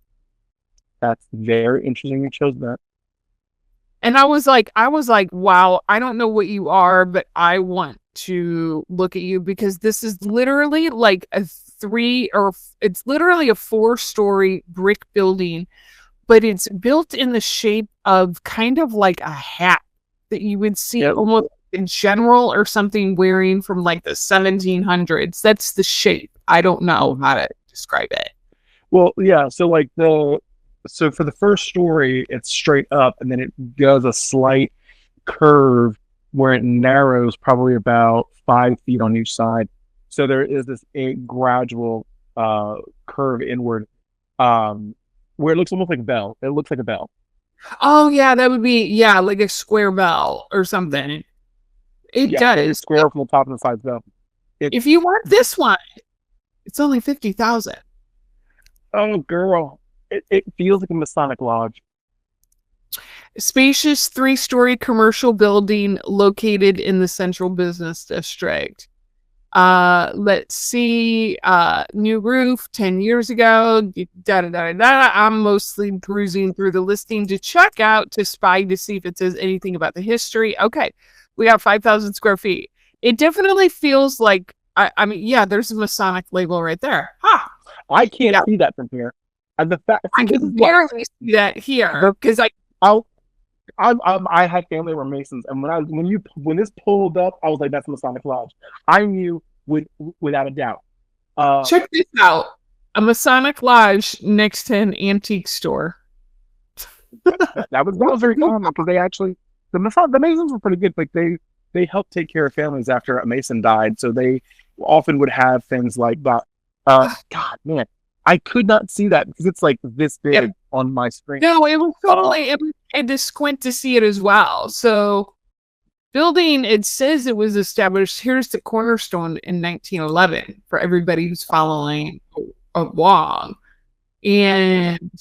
That's very interesting. You chose that. And I was like, wow, I don't know what you are, but I want to look at you, because this is literally like it's literally a 4-story brick building, but it's built in the shape of kind of like a hat that you would see almost in general or something wearing from like the 1700s. That's the shape. I don't know how to describe it. Well, yeah. So for the first story, it's straight up, and then it does a slight curve where it narrows probably about 5 feet on each side. So there is a gradual curve inward, where it looks almost like a bell. It looks like a bell. Oh yeah, that would be like a square bell or something. It does. Square from the top and the sides bell. If you want this one, it's only $50,000. Oh, girl. It feels like a Masonic lodge. Spacious 3-story commercial building located in the central business district. Let's see. New roof 10 years ago. I'm mostly cruising through the listing to check out, to spy to see if it says anything about the history. Okay, we got 5,000 square feet. It definitely feels like, I mean, there's a Masonic label right there. I can't see that from here. And the fact I can barely see that here, because I had family who were Masons, and when this pulled up, I was like, "That's Masonic Lodge." I knew without a doubt. Check this out: a Masonic Lodge next to an antique store. that was very common, because they actually the Masons were pretty good. Like they helped take care of families after a Mason died, so they often would have things like that. God, man, I could not see that because it's like this big on my screen. No, it was totally. I had to squint to see it as well. So building, it says it was established, here's the cornerstone, in 1911 for everybody who's following along. And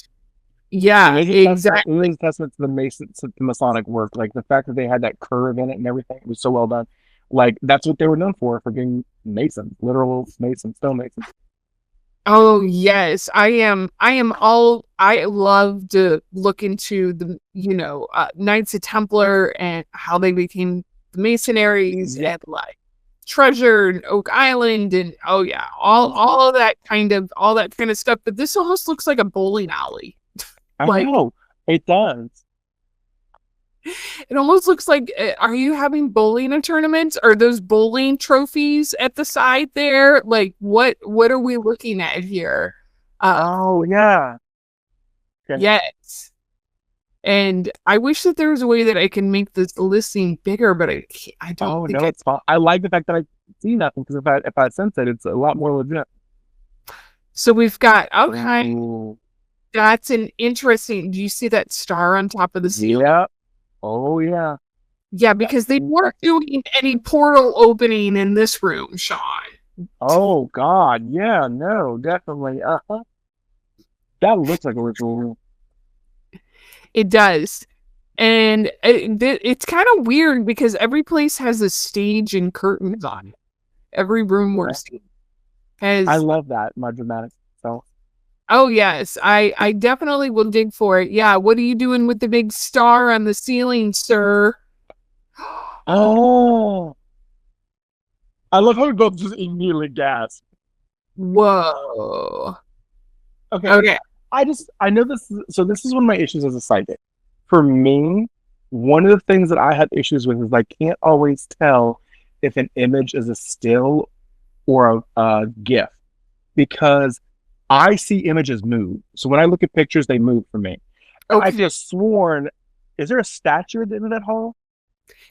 yeah, exactly. It was a testament to the Masons, to the Masonic work. Like the fact that they had that curve in it and everything, it was so well done. Like that's what they were known for being Masons, literal Masons, stone Masons. Oh yes, I love to look into the, Knights of Templar and how they became the Masonaries and like Treasure and Oak Island and all of that kind of stuff. But this almost looks like a bowling alley. I know it does. It almost looks like, are you having bowling tournaments? Are those bowling trophies at the side there? Like, what are we looking at here? Oh, yeah. Okay. Yes. And I wish that there was a way that I can make this listing bigger, but I can't, I don't Oh, think no, it's fine. I like the fact that I see nothing, because if I sense it, it's a lot more legit. So we've got, okay, Ooh. that's an interesting, do you see that star on top of the ceiling? Yeah. Oh, yeah. Yeah, because they weren't doing any portal opening in this room, Sean. Oh, God. Yeah, no, definitely. Uh-huh. That looks like a ritual room. It does. And it's kind of weird because every place has a stage and curtains on it. Every room we're seeing has... I love that, my dramatic self. Oh, yes. I definitely will dig for it. Yeah, what are you doing with the big star on the ceiling, sir? Oh. I love how we both just immediately gasp. Whoa. Okay. I know this. So this is one of my issues as a psychic. For me, one of the things that I have issues with is I can't always tell if an image is a still or a GIF, because I see images move. So when I look at pictures, they move for me. Okay. I've just sworn, is there a statue at the end of that hall?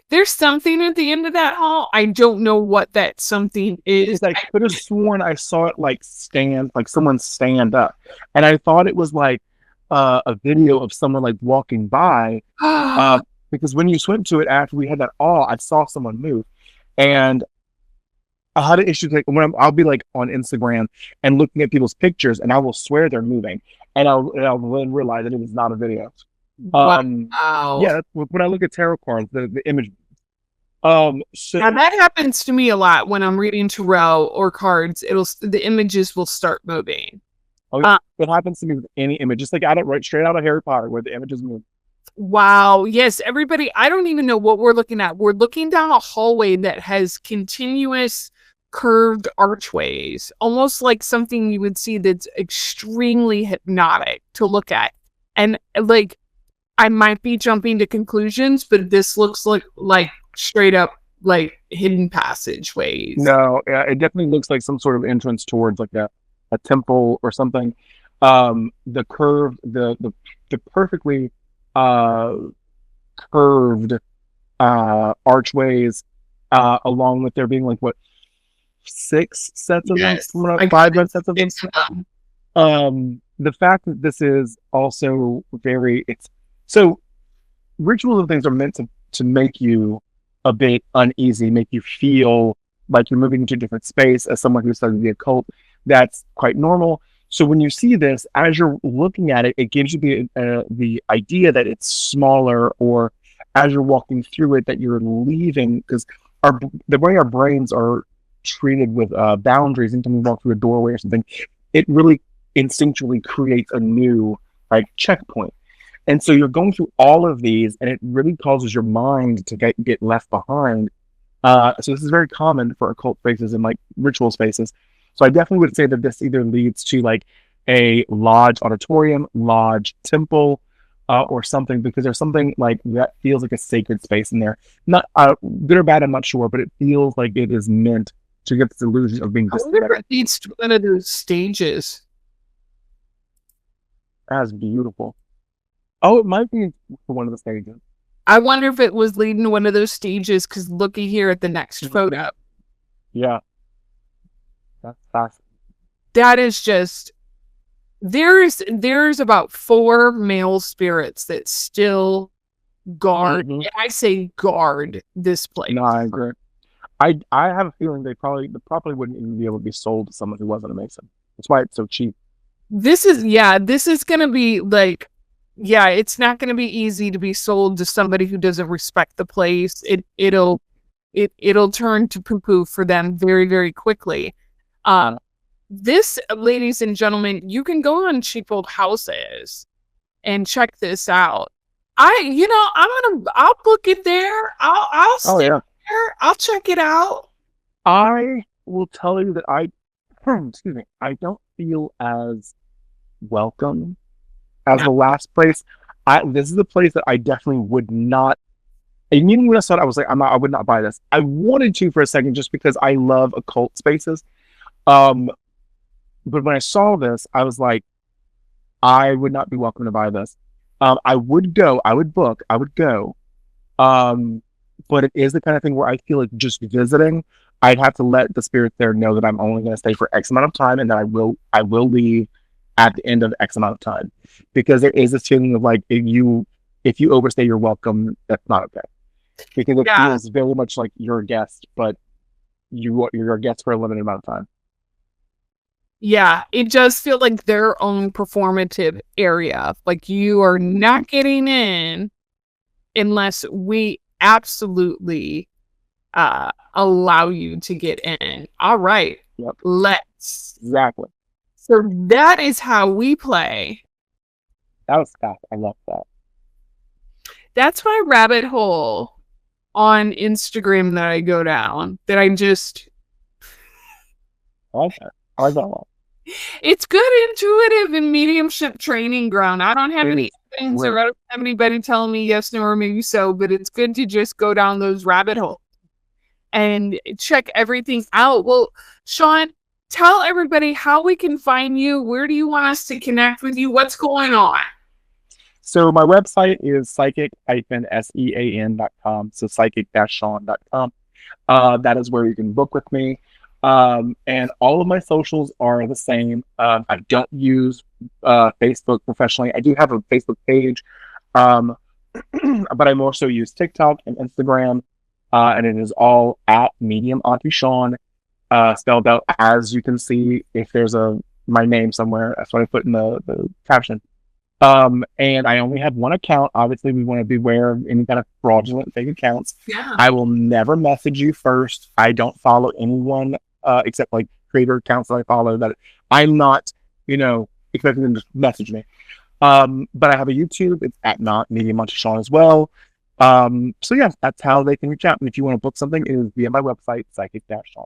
There's something at the end of that hall. I don't know what that something is. I could have sworn I saw it like someone stand up. And I thought it was like a video of someone like walking by. Because when you went to it after we had that I saw someone move. And I had issues like when I'll be like on Instagram and looking at people's pictures, and I will swear they're moving, and I'll then realize that it was not a video. Wow. Yeah, when I look at tarot cards, the image. So now that happens to me a lot when I'm reading tarot or cards. The images will start moving. It happens to me with any image, just like straight out of Harry Potter, where the images move. Wow. Yes, everybody. I don't even know what we're looking at. We're looking down a hallway that has continuous curved archways, almost like something you would see that's extremely hypnotic to look at. And like, I might be jumping to conclusions, but this looks like straight up like hidden passageways. No, it definitely looks like some sort of entrance towards like a temple or something. The curved, the perfectly curved archways, along with there being like what, 6 sets of them, 5 sets of them. The fact that this is also so rituals and things are meant to make you a bit uneasy, make you feel like you're moving into a different space. As someone who studied the occult, that's quite normal. So when you see this, as you're looking at it, it gives you the idea that it's smaller, or as you're walking through it, that you're leaving, because the way our brains are treated with boundaries, anytime we walk through a doorway or something, it really instinctually creates a new like checkpoint. And so you're going through all of these, and it really causes your mind to get left behind. So this is very common for occult spaces and like ritual spaces. So I definitely would say that this either leads to like a lodge auditorium, lodge temple, or something, because there's something like that feels like a sacred space in there. Not good or bad, I'm not sure, but it feels like it is meant to get this illusion of being disconnected. I wonder if it leads to one of those stages. That's beautiful. Oh, it might be for one of the stages. I wonder if it was leading to one of those stages, because looky here at the next photo. Yeah. That's fascinating. That is just... There's about 4 male spirits that still guard. And I say guard this place. No, I agree. I have a feeling they probably wouldn't even be able to be sold to someone who wasn't a Mason. That's why it's so cheap. This is going to be like, it's not going to be easy to be sold to somebody who doesn't respect the place. It'll turn to poo-poo for them very, very quickly. This, ladies and gentlemen, you can go on Cheap Old Houses and check this out. I'll book it there. I'll stay there. I'll check it out. I will tell you that I don't feel as welcome as the last place. This is the place that I definitely would not. And even when I saw it, I was like, I would not buy this. I wanted to for a second just because I love occult spaces. But when I saw this, I was like, I would not be welcome to buy this. I would go. But it is the kind of thing where I feel like just visiting, I'd have to let the spirits there know that I'm only going to stay for X amount of time, and that I will leave at the end of X amount of time, because there is this feeling of like, if you overstay your welcome, that's not okay, because it feels very much like you're a guest, but you're a guest for a limited amount of time. Yeah, it does feel like their own performative area. Like, you are not getting in unless we absolutely allow you to get in. All right. Yep. Let's. Exactly. So that is how we play. That was fast. I love that. That's my rabbit hole on Instagram that I go down. That I just. I like that. I like that a lot. It's good intuitive and mediumship training ground. I don't have any things, or I don't have anybody telling me yes, no, or maybe so, but it's good to just go down those rabbit holes and check everything out. Well, Sean, tell everybody how we can find you. Where do you want us to connect with you? What's going on? So my website is psychic-sean.com. So psychic-sean.com. That is where you can book with me. And all of my socials are the same. I don't use Facebook professionally. I do have a Facebook page, but I more so use TikTok and Instagram, and it is all at Medium Auntie Sean, spelled out as you can see. If there's my name somewhere, that's what I put in the caption. And I only have one account. Obviously, we want to beware of any kind of fraudulent fake accounts. Yeah. I will never message you first. I don't follow anyone except like creator accounts that I follow that I'm not, expecting them to message me. But I have a YouTube. It's at not Medium Auntie Sean as well. So yeah, that's how they can reach out. And if you want to book something, it is via my website, psychic-sean.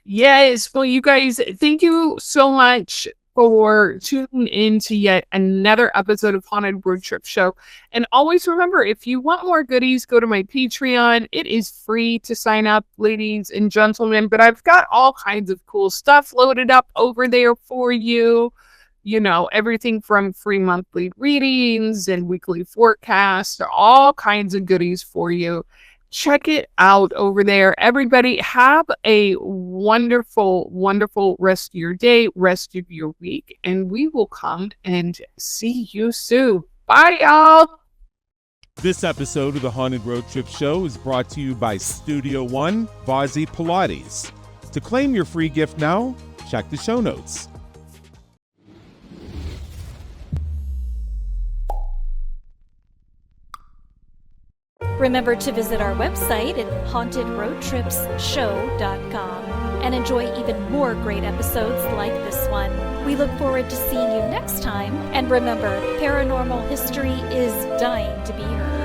Yes. Well, you guys, thank you so much for tuning in to yet another episode of Haunted Road Trip Show. And always remember, if you want more goodies, go to my Patreon. It is free to sign up, ladies and gentlemen, but I've got all kinds of cool stuff loaded up over there for you. Everything from free monthly readings and weekly forecasts, all kinds of goodies for you. Check it out over there. Everybody, have a wonderful, wonderful rest of your day, rest of your week, and we will come and see you soon. Bye, y'all. This episode of the Haunted Road Trip Show is brought to you by Studio One Vasie Pilates. To claim your free gift now, check the show notes. Remember to visit our website at hauntedroadtripsshow.com and enjoy even more great episodes like this one. We look forward to seeing you next time, and remember, paranormal history is dying to be heard.